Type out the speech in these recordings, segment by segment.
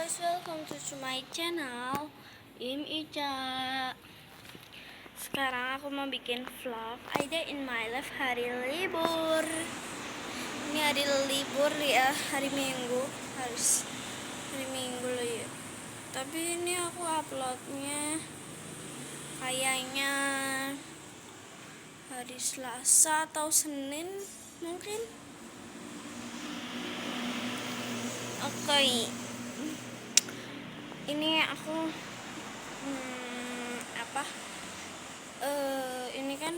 guys, welcome to my channel Im Ica. Sekarang aku mau bikin vlog A Day in My Life hari libur. Ini hari libur ya, hari Minggu. Harus hari Minggu loh ya. Tapi ini aku uploadnya kayaknya hari Selasa atau Senin mungkin. Oke. Ini aku ini kan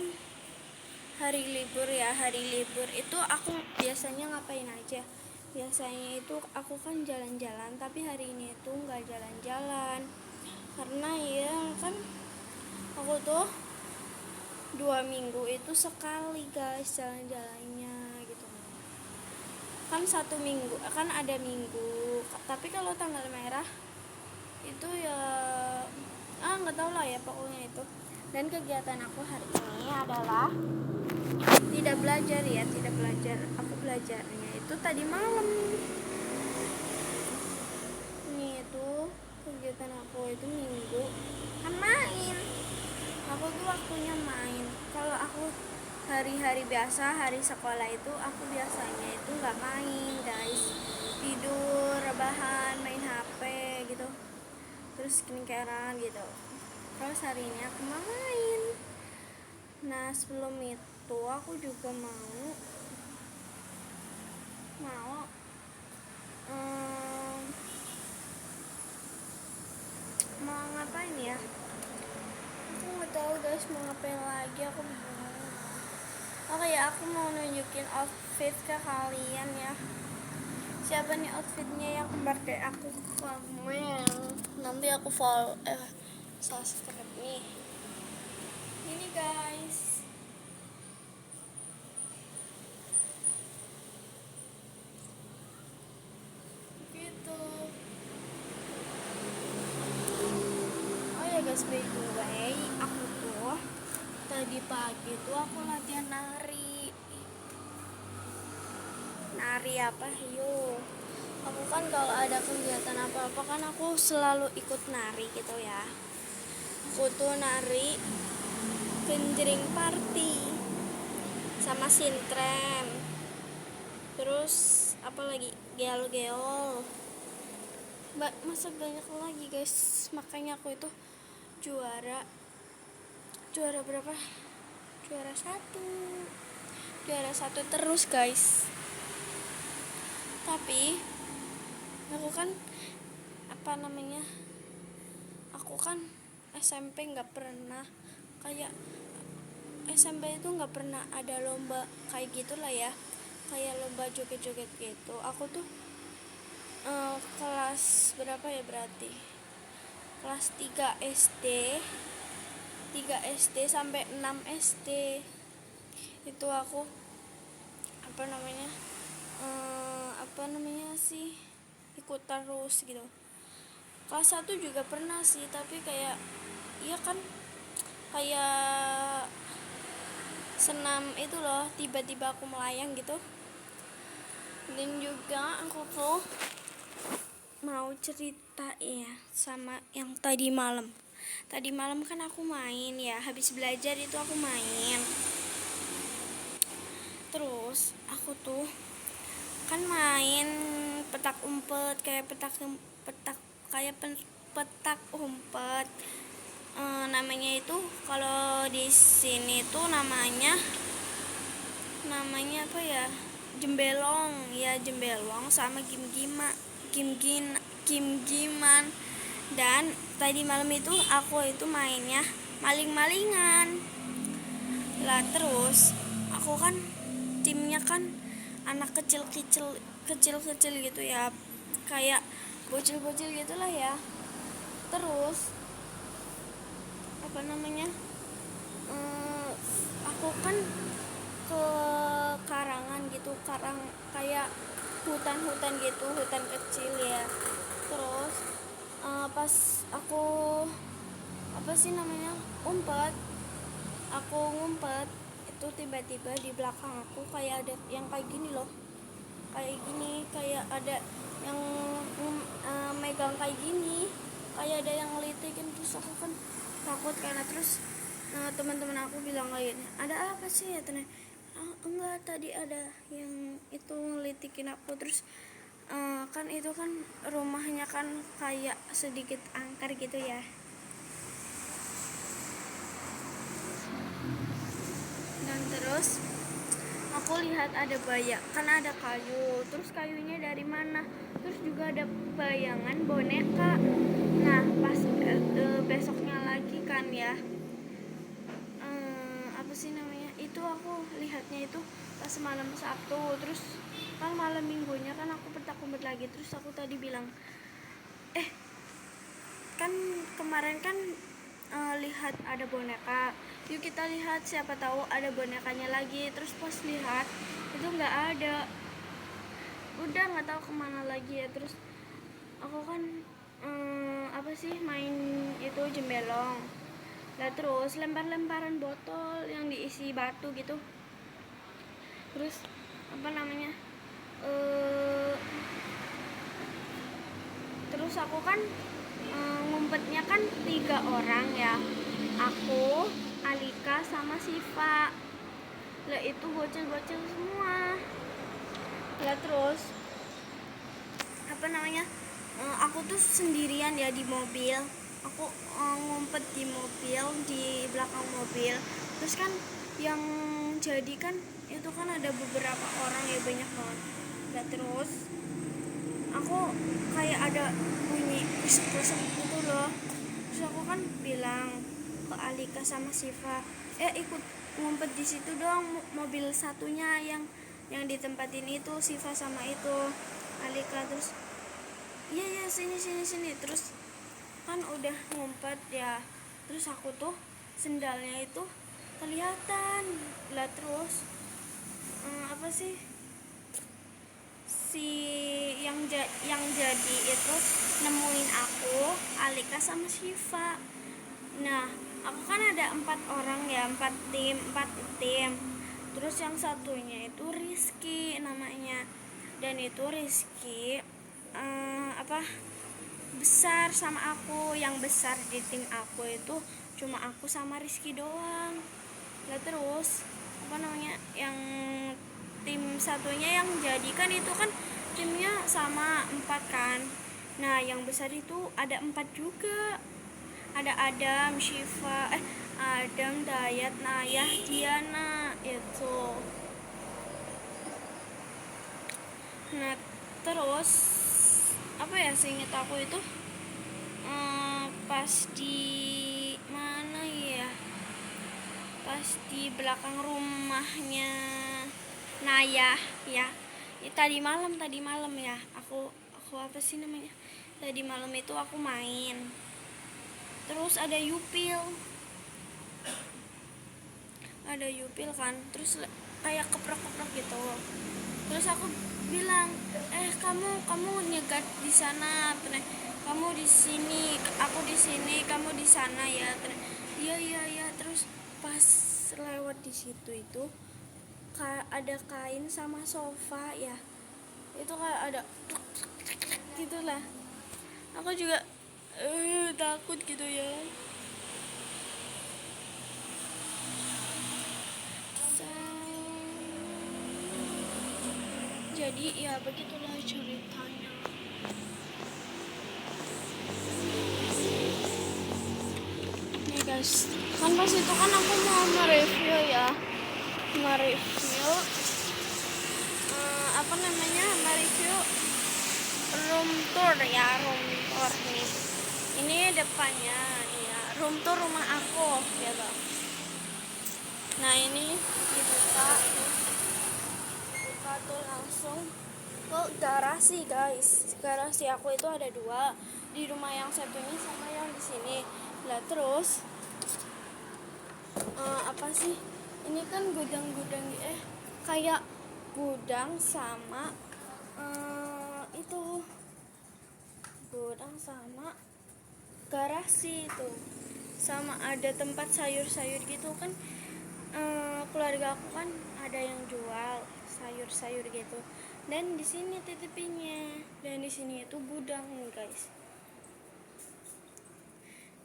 hari libur ya. Hari libur itu aku biasanya ngapain aja? Biasanya itu aku kan jalan-jalan, tapi hari ini itu nggak jalan-jalan karena ya kan aku tuh 2 minggu itu sekali guys jalan-jalannya gitu. Kan 1 minggu kan ada minggu, tapi kalau tanggal merah itu ya nggak tahu lah ya pokoknya itu. Dan kegiatan aku hari ini adalah tidak belajar. Aku belajarnya itu tadi malam. Ini itu kegiatan aku itu minggu kan main. Aku tuh waktunya main. Kalau aku hari-hari biasa, hari sekolah itu aku biasanya itu nggak main guys, tidur, rebahan, main HP gitu, terus skincarean gitu. Terus hari ini aku mau main. Nah sebelum itu aku juga mau mau ngapain ya, aku nggak tahu guys mau ngapain lagi, aku bingung. Oke ya, aku mau nunjukin outfit ke kalian ya. Siapa nih outfitnya yang pakai aku kamu yang nanti aku follow subscribe nih. Ini guys. Gitu. Oh ya guys, by the way, aku tuh tadi pagi tuh aku latihan nari. Nari apa? Yuk. Aku kan kalau ada kegiatan apa-apa kan aku selalu ikut nari gitu ya. Aku tuh nari genjreng party sama sintren, terus apa lagi, geol masa banyak lagi guys. Makanya aku itu juara berapa, juara satu terus guys. Tapi aku kan aku kan SMP nggak pernah kayak SMP itu nggak pernah ada lomba kayak gitulah ya, kayak lomba joget-joget gitu. Aku tuh kelas berapa ya, berarti kelas 3 SD sampai 6 SD itu aku ikut terus gitu. Kelas 1 juga pernah sih, tapi kayak iya kan, kayak senam itu loh, tiba-tiba aku melayang gitu. Dan juga aku tuh mau cerita ya sama yang tadi malam kan aku main ya, habis belajar itu aku main. Terus aku tuh kan main petak umpet, petak umpet. Namanya itu kalau di sini tuh namanya apa ya, jembelong sama gim-giman. Dan tadi malam itu aku itu mainnya maling-malingan lah. Terus aku kan timnya kan anak kecil gitu ya, kayak bocil gitulah ya. Terus aku kan ke karangan gitu, kayak hutan gitu, hutan kecil ya. Terus pas aku ngumpet itu tiba-tiba di belakang aku kayak ada yang kayak gini loh, kayak ada yang megang kayak gini, kayak ada yang ngelitikin. Terus aku kan takut karena terus teman-teman aku bilang kayak gini, ada apa sih ya ternyata. Enggak, tadi ada yang itu ngelitikin aku. Terus kan itu kan rumahnya kan kayak sedikit angker gitu ya. Dan terus aku lihat ada kan ada kayu, terus kayunya dari mana, terus juga ada bayangan boneka. Nah pas besoknya lagi kan ya, apa sih namanya itu, aku lihatnya itu pas malam Sabtu. Terus kan malam minggunya kan aku petak-umpet lagi. Terus aku tadi bilang, kan kemarin kan lihat ada boneka, yuk kita lihat siapa tahu ada bonekanya lagi. Terus pas lihat itu nggak ada, udah nggak tahu kemana lagi ya. Terus aku kan apa sih main itu jembelong lah, terus lempar-lemparan botol yang diisi batu gitu. Terus apa namanya terus aku kan ngumpetnya kan 3 orang ya, aku, Alika sama Siva lah. Itu bocil-bocil semua lah. Terus apa namanya aku tuh sendirian ya di mobil. Aku ngumpet di mobil, di belakang mobil. Terus kan yang jadi kan itu kan ada beberapa orang ya, banyak banget. Nah terus aku kayak ada bunyi kusuk-kusuk gitu loh. Terus aku kan bilang ke Alika sama Siva, ikut ngumpet di situ dong, mobil satunya yang ditempatin itu Siva sama itu Alika. Terus iya sini. Terus kan udah ngumpet ya. Terus aku tuh sendalnya itu kelihatan lah. Terus apa sih si yang jadi itu nemuin aku, Alika sama Siva. Nah aku kan ada 4 orang ya, 4 tim. Terus yang satunya itu Rizky namanya, dan itu Rizky apa besar sama aku. Yang besar di tim aku itu cuma aku sama Rizky doang. Nah terus apa namanya yang tim satunya yang jadi kan itu kan timnya sama 4 kan. Nah yang besar itu ada 4 juga, ada Adam, Shiva, Adam, Dayat, Nayah, Diana itu. Nah terus apa ya, seinget aku itu pas di mana ya, pas di belakang rumahnya Nayah ya. Tadi malam ya, aku apa sih namanya, tadi malam itu aku main. Terus ada Yupil kan, terus kayak keprok-keprok gitu. Terus aku bilang, kamu nyegat di sana, kamu di sini, aku di sini, kamu di sana ya. Iya. Terus pas lewat di situ itu ada kain sama sofa ya, itu kayak ada gitulah. Aku juga takut gitu ya. Jadi ya begitulah ceritanya. Nih guys, kan pas itu kan aku mau mereview apa namanya, mereview room tour nih. Ini depannya ya, room tour rumah aku gitu. Nah ini dibuka tuh langsung ke garasi guys. Garasi aku itu ada 2, di rumah yang satunya sama yang di sini lah. Terus apa sih ini kan gudang kayak gudang sama itu gudang sama garasi itu, sama ada tempat sayur-sayur gitu kan. Keluarga aku kan ada yang jual sayur-sayur gitu. Dan di sini titipinya. Dan di sini itu gudang nih guys.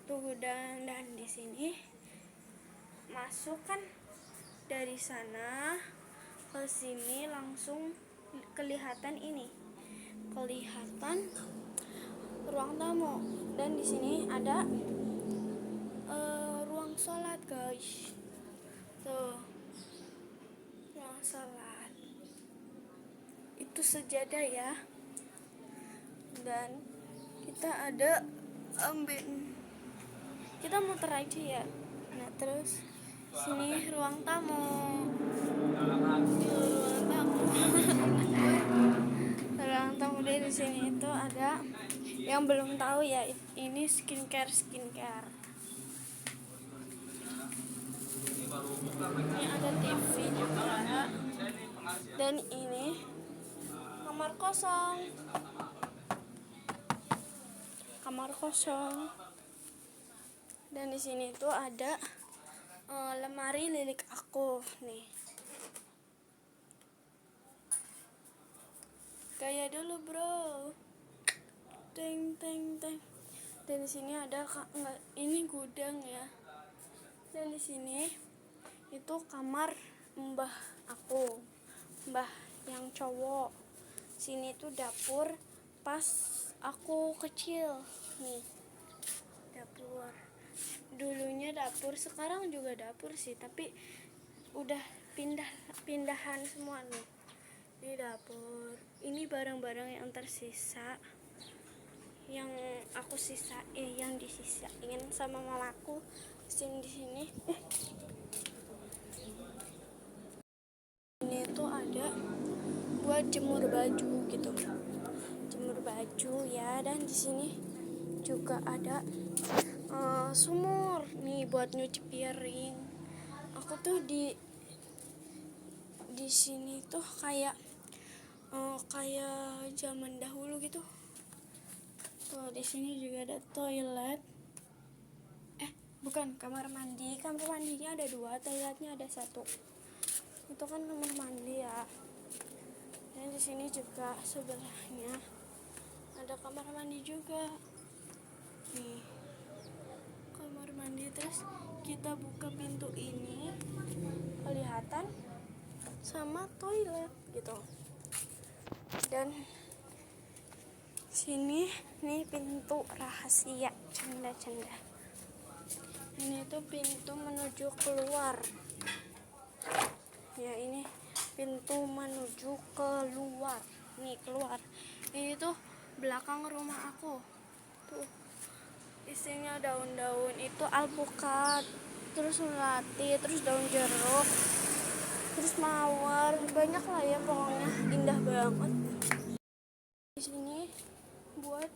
Itu gudang, dan di sini masuk kan dari sana ke sini langsung kelihatan ini. Kelihatan ruang tamu, dan di sini ada ruang sholat guys. Tuh, ruang sholat itu sejadah ya, dan kita ada kita muter aja ya. Nah terus sini ruang tamu. Ruang tamu dari sini itu ada yang belum tahu ya, ini skincare. Ini ada TV juga, dan ini kamar kosong. Dan di sini tuh ada lemari lilik aku nih. Gaya dulu bro. Teng. Dan di sini ada ini gudang ya. Dan di sini itu kamar mbah aku, mbah yang cowok. Sini tuh dapur pas aku kecil nih. Dapur. Dulunya dapur, sekarang juga dapur sih, tapi udah pindahan semua nih. Ini dapur. Ini barang-barang yang tersisa, yang aku yang disisain sama mamaku. Di sini ini tuh ada buat jemur baju gitu, ya. Dan di sini juga ada sumur nih buat nyuci piring. Aku tuh di sini tuh kayak zaman dahulu gitu. Tuh di sini juga ada toilet. Bukan, kamar mandi. Kamar mandinya ada 2, toiletnya ada 1. Itu kan kamar mandi ya. Dan di sini juga sebelahnya ada kamar mandi juga. Nih, kamar mandi. Terus kita buka pintu ini, kelihatan sama toilet gitu. Dan sini nih pintu rahasia, canda. Ini tuh pintu menuju keluar. Ya, ini pintu menuju keluar. Nih, keluar. Ini tuh belakang rumah aku. Tuh. Isinya daun-daun itu alpukat, terus melati, terus daun jeruk, terus mawar, banyak lah ya pokoknya, indah banget. Di sini buat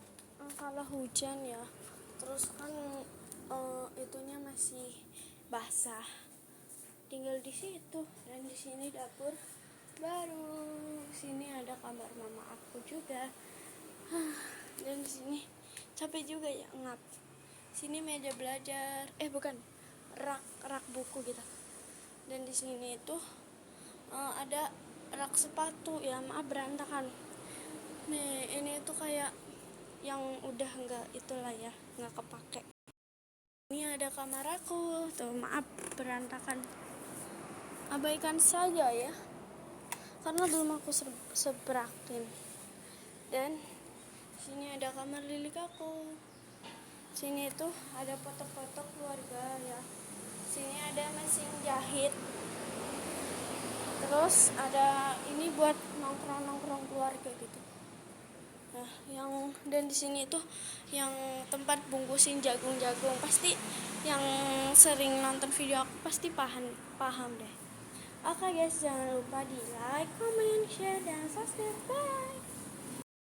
kalau hujan ya. Terus kan itunya masih basah, tinggal di situ. Dan di sini dapur baru. Sini ada kamar mama aku juga. Dan di sini capek juga ya ngap. Sini meja belajar, bukan, rak buku gitu. Dan di sini itu ada rak sepatu ya, maaf berantakan. Nih, ini tuh kayak yang udah enggak itulah ya, enggak kepake. Ini ada kamar aku, tuh maaf berantakan. Abaikan saja ya, karena belum aku sebrakin. Dan sini ada kamar lilik aku. Sini tuh ada foto-foto keluarga ya. Sini ada mesin jahit. Terus ada ini buat nongkrong keluarga gitu. Nah, dan di sini tuh yang tempat bungkusin jagung. Pasti yang sering nonton video aku pasti paham deh. Oke guys, jangan lupa di like, comment, share, dan subscribe. Bye.